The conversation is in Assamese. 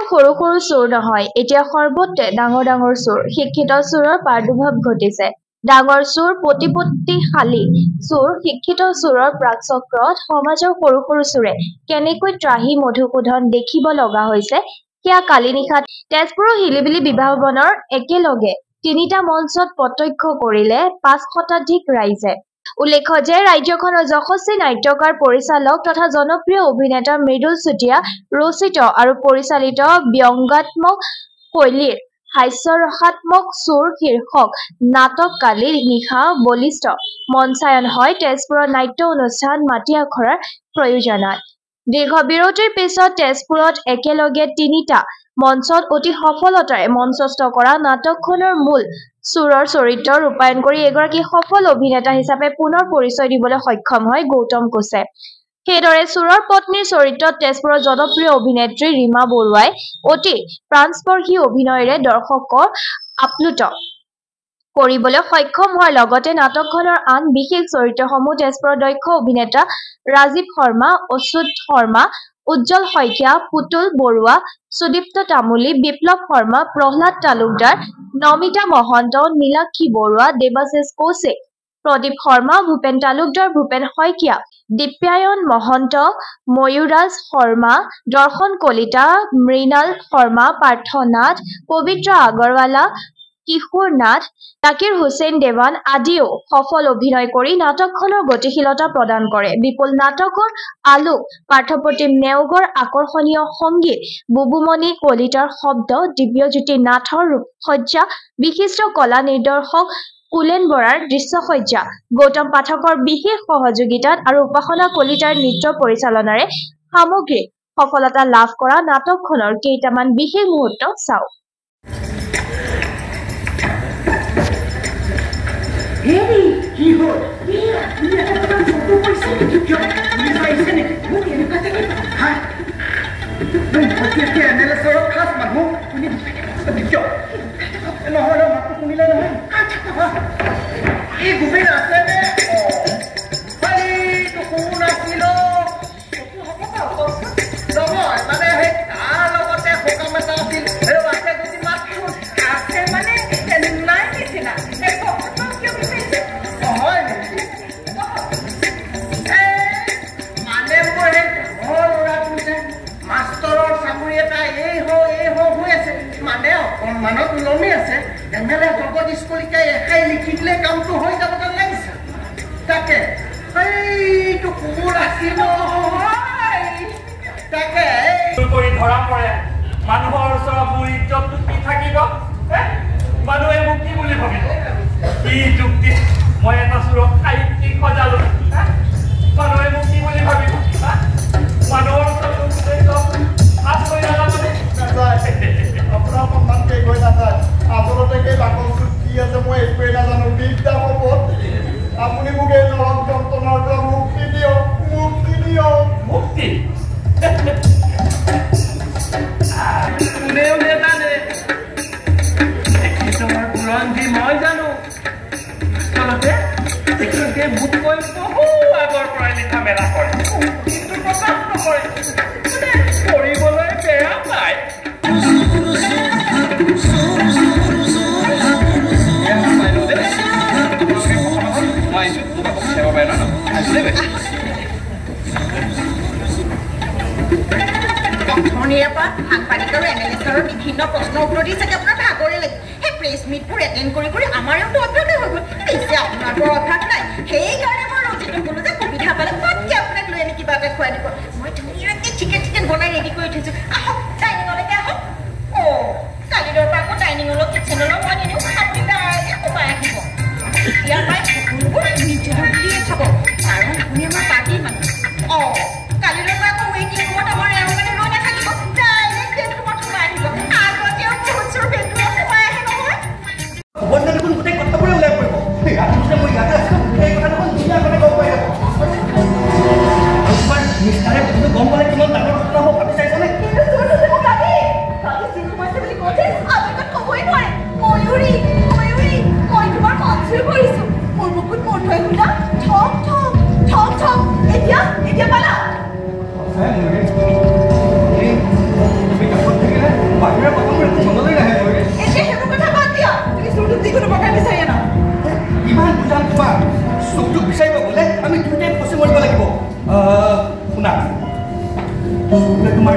সৰু সৰু চোৰ নহয়, এতিয়া সৰ্বত্ৰে ডাঙৰ ডাঙৰ চোৰ, শিক্ষিত চোৰৰ প্ৰাদুৰ্ভাৱ ঘটিছে। ডাঙৰ চোৰ, প্ৰতিপত্তিশালী চোৰ, শিক্ষিত চোৰৰ প্ৰাকচক্ৰত সমাজৰ সৰু সৰু চোৰে কেনেকৈ ত্ৰাহি মধুসূদন দেখিব লগা হৈছে সেয়া কালি নিশা তেজপুৰৰ হিলিবিলি বিবাহ ভৱনৰ একেলগে ৩টা মঞ্চত প্ৰত্যক্ষ কৰিলে ৫ শতাধিক ৰাইজে। উল্লেখ্য যে ৰাজ্যখনৰ যশস্বী নাট্যকাৰ, পৰিচালক তথা জনপ্ৰিয় অভিনেতা মৃদুল চুতীয়া ৰচিত আৰু পৰিচালিত ব্যংগাত্মক শৈলীৰ হাস্যৰসাত্মক চোৰ শীৰ্ষক নাটক কালি নিশা বলিষ্ঠ মঞ্চায়ন হয় তেজপুৰৰ নাট্য অনুষ্ঠান মাটি আখৰাৰ প্ৰয়োজনত। দীৰ্ঘ বিৰতিৰ পিছত তেজপুৰত একেলগে ৩টা মঞ্চত অতি সফলতাৰে মঞ্চস্থ কৰা নাটকখনৰ মূল চোৰৰ চৰিত্ৰ ৰূপায়ণ কৰি এগৰাকী সফল অভিনেতা হিচাপে পুনৰ পৰিচয় দিবলৈ সক্ষম হয় গৌতম কোচে। সেইদৰে চোৰৰ পত্নীৰ চৰিত্ৰত তেজপুৰৰ জনপ্ৰিয় অভিনেত্ৰী ৰীমা বৰুৱাই অতি প্ৰাণস্পৰ্শী অভিনয়েৰে দৰ্শকক আপ্লুত কৰিবলৈ সক্ষম হোৱাৰ লগতে নাটকখনৰ আন বিশেষ চৰিত্ৰসমূহ তেজপুৰৰ দক্ষ অভিনেতা ৰাজীৱ শৰ্মা, অচ্যুত শৰ্মা, উজ্জ্বল শইকীয়া, পুতুল বৰুৱা, সুদীপ্ত তামুলী, বিপ্লৱ শৰ্মা, প্ৰহ্লাদ তালুকদাৰ, নমিতা মহন্ত, নীলাক্ষী বৰুৱা, দেৱাশিষ কৌশিক, প্ৰদীপ শৰ্মা, ভূপেন তালুকদাৰ, ভূপেন শইকীয়া, দীপ্যায়ন মহন্ত, ময়ূৰাজ শৰ্মা, দৰ্শন কলিতা, মৃণাল শৰ্মা, পাৰ্থ নাথ, পবিত্ৰ আগৰৱালা, কিশোৰ নাথ, জাকিৰ হুছেইন দেৱান আদিও সফল অভিনয় কৰি নাটকখনৰ গতিশীলতা প্ৰদান কৰে। বিপুল নাটকৰ আলোক, পাৰ্থপ্ৰতিম নেওগৰ আকৰ্ষণীয় সংগীত, বুবুমণি কলিতাৰ শব্দ, দিব্যজ্যোতি নাথৰ ৰূপসজ্জা, বিশিষ্ট কলা নিৰ্দেশক কুলেন বৰাৰ দৃশ্যসজ্জা, গৌতম পাঠকৰ বিশেষ সহযোগিতাত আৰু উপাসনা কলিতাৰ নৃত্য পৰিচালনাৰে সামগ্ৰিক সফলতা লাভ কৰা নাটকখনৰ কেইটামান বিশেষ মুহূৰ্ত চাওক। মানত লমি আছে এমএলএ জগদীশ কলিতাই একাই লিখি দিলে কামটো হৈ যাব যেন লাগিছে। তাকে এইটো কোৰ আছিল তাকে কৰি ধৰা পৰে মানুহৰ ওচৰত মোৰ ইজ্জতটো কি থাকিব? মানুহে মোক কি বুলি ভাবিব? কি যুক্তি মই এটা চোৰক সাহিত্যিক সজালো? মানুহে মোক কি বুলি ভাবিব? মানুহৰ ওচৰত সাজ কৰি নাযাবনে? আপোনাৰ সন্মানকে গৈ নাযায়। আচলতে সেই বাকল চুট কি আছে মই একোৱেই নাজানো। বিদ্যা সম্পদ আপুনি মোক এই নৰক যন্ত্ৰণাৰ পৰা মুক্তি দিয়ক, মুক্তি দিয়ক। মুক্তি কোনেও নেজানে, বুৰঞ্জী মই জানো। আচলতে তেখেতে মোতকৈ বহু আগৰ পৰাই লিখা মেলা কৰে, কিন্তু প্ৰকাশ নকৰে, কৰিবলৈ বেয়া পায়। সাংবাদিক আৰু এনালিষ্টৰ বিভিন্ন প্ৰশ্নৰ উত্তৰ দি চাগে আপোনাৰ ভাগৰে লাগে। সেই প্ৰেছ মিটবোৰ এটেণ্ড কৰি কৰি আমাৰতো অভ্যাসে হৈ গ'ল। পিছে আপোনাৰতো অভ্যাস নাই, সেইকাৰণে মই ৰচিটো ক'লো যে সুবিধা পালে পটকে আপোনাক লৈ আনি কিবা এটা খুৱাই দিব। মই ধুনীয়াকৈ চিকেন বনাই ৰেডি কৰি থৈছোঁ। আহক ডাইনিঙলৈকে আহক। কালিৰৰ পৰা আকৌ ডাইনিঙলৈ কিচেনলৈ মই নিদিওঁ, আপুনি ডাইৰেক্ট সোমাই আহিব। এতিয়া পাই সকলোবোৰ নিজেও বুলিয়ে খাব, কাৰণ আপুনি আমাৰ পাৰ্টিৰ মানুহ। কালিৰৰ পৰা আকৌ ৱেইটিং ৰুমত আমাৰ এওঁ মানে ৰৈ নাথাকিব, ডাইৰেক্ট বেডৰুমত সোমাই আহিব। আগতেও বহুত চোৰ বেডৰুমত সোমাই আহে নহয়। খবৰ দেখোন গোটেই কথাবোৰে ওলাই পৰিব। মই ইয়াতে আছিলোঁ, সেই কথা দেখোন ধুনীয়াকৈ গম পাই যাব। মিষ্টাৰে কথাটো গম পালে কিমান ডাঙৰ ঘটনা হ'ব ভাবি চাইছানে? মোৰ বুকুত মন হৈ শুনা ঠক ঠক ঠক ঠক এতিয়া পালা চুৰটোৱে তোমাৰ